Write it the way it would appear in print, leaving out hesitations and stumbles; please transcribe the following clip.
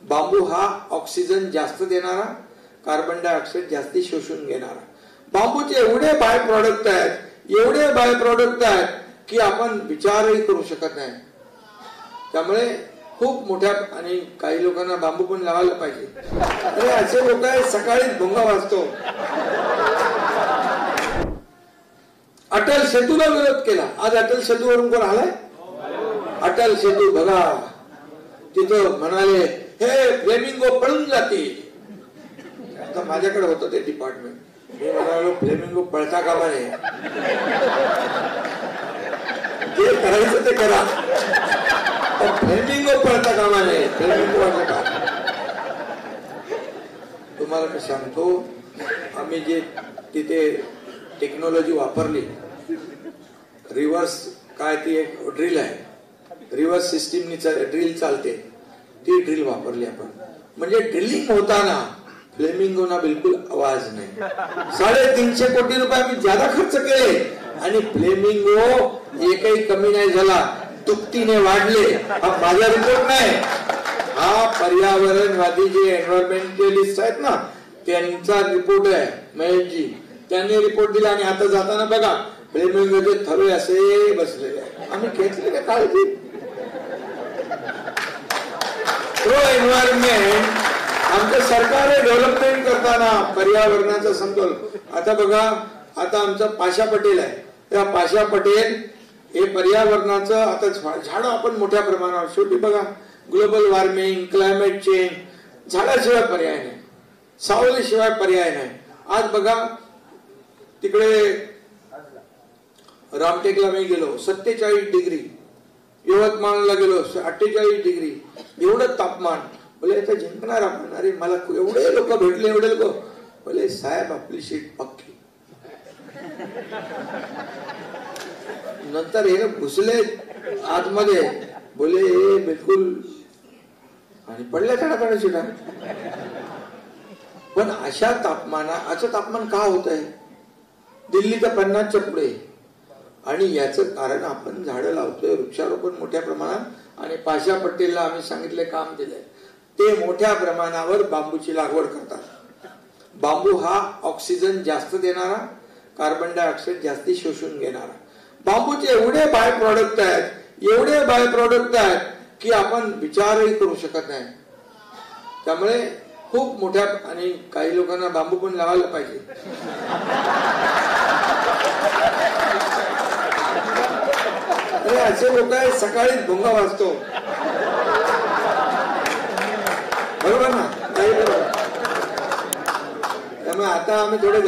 बांबू हा ऑक्सिजन जास्त देणारा, कार्बन डायऑक्साईड जास्ती शोषून घेणारा. बांबूचे एवढे बाय प्रॉडक्ट आहेत की आपण विचारही करू शकत नाही. त्यामुळे खूप मोठ्या, आणि काही लोकांना बांबू पण लावायला पाहिजे. अरे असे लोक आहेत, सकाळी भोंगा वाजतो. अटल सेतूला विरोध केला. आज अटल सेतूवरून कोण आलाय? अटल सेतू बघा, तिथं म्हणाले हे फ्लेमिंगो पळून जाते. आता माझ्याकडे होतं ते डिपार्टमेंट. मी म्हणालो फ्लेमिंगो पळता कामा नये, जे करायचं ते करा, फ्लेमिंगो पळता कामा नये. फ्लेमिंगो वाटलं का? तुम्हाला मी सांगतो, आम्ही जे तिथे टेक्नॉलॉजी वापरली, रिव्हर्स काय ती एक ड्रिल आहे, रिव्हर्स सिस्टीमनी ड्रिल चालते, ती ड्रिल वापरली आपण. म्हणजे ड्रिलिंग होताना फ्लेमिंगोना बिलकुल आवाज नाही. 350 कोटी रुपये आम्ही ज्यादा खर्च केले आणि फ्लेमिंगो एकही कमी नाही झाला, दुपटीने वाढले. हा माझा रिपोर्ट नाही, हा पर्यावरणवादी जे एन्व्हायरमेंटलिस्ट आहेत ना त्यांचा रिपोर्ट आहे. महेशजी त्यांनी रिपोर्ट दिला. आणि आता जाताना बघा फ्लेमिंगोचे थवे असे बसलेले आहे. आम्ही घेतले का काळजी? प्रो एन्व्हायरमेंट आमचं सरकार डेव्हलपमेंट करताना पर्यावरणाचा समतोल. आता बघा, आता आमचा पाशा पटेल आहे, त्या पाशा पटेल हे पर्यावरणाचं, आता झाडं आपण मोठ्या प्रमाणावर, शेवटी बघा ग्लोबल वॉर्मिंग, क्लायमेट चेंज, झाडाशिवाय पर्याय नाही, सावलीशिवाय पर्याय नाही. आज बघा तिकडे रामटेकला मी गेलो, 47 डिग्री, यवतमाळला गेलो 48 डिग्री, एवढं तापमान. बोले आता जिंकणार आपण. अरे मला एवढे लोक भेटले, एवढे लोक. बोले साहेब आपली शीट पक्की. नंतर हे घुसले आतमध्ये, बोले बिलकुल, आणि पडल्या तडातडा शिटा. पण अशा असं तापमान का होत आहे? दिल्ली तर 50च्या पुढे. आणि याचं कारण आपण झाडं लावतोय, वृक्षारोपण मोठ्या प्रमाणात. आणि पाशा पटेलला आम्ही सांगितले, काम दिलंय, ते मोठ्या प्रमाणावर बांबूची लागवड करतात. बांबू हा ऑक्सिजन जास्त देणारा, कार्बन डायऑक्साईड जास्ती शोषून घेणारा. बांबूचे एवढे बाय प्रॉडक्ट आहेत की आपण विचारही करू शकत नाही. त्यामुळे खूप मोठ्या, आणि काही लोकांना बांबू पण लावायला पाहिजे. अरे असे लोक आहेत, सकाळी भोंगा वाजतो. बरोबर ना? त्यामुळे आता आम्ही थोडे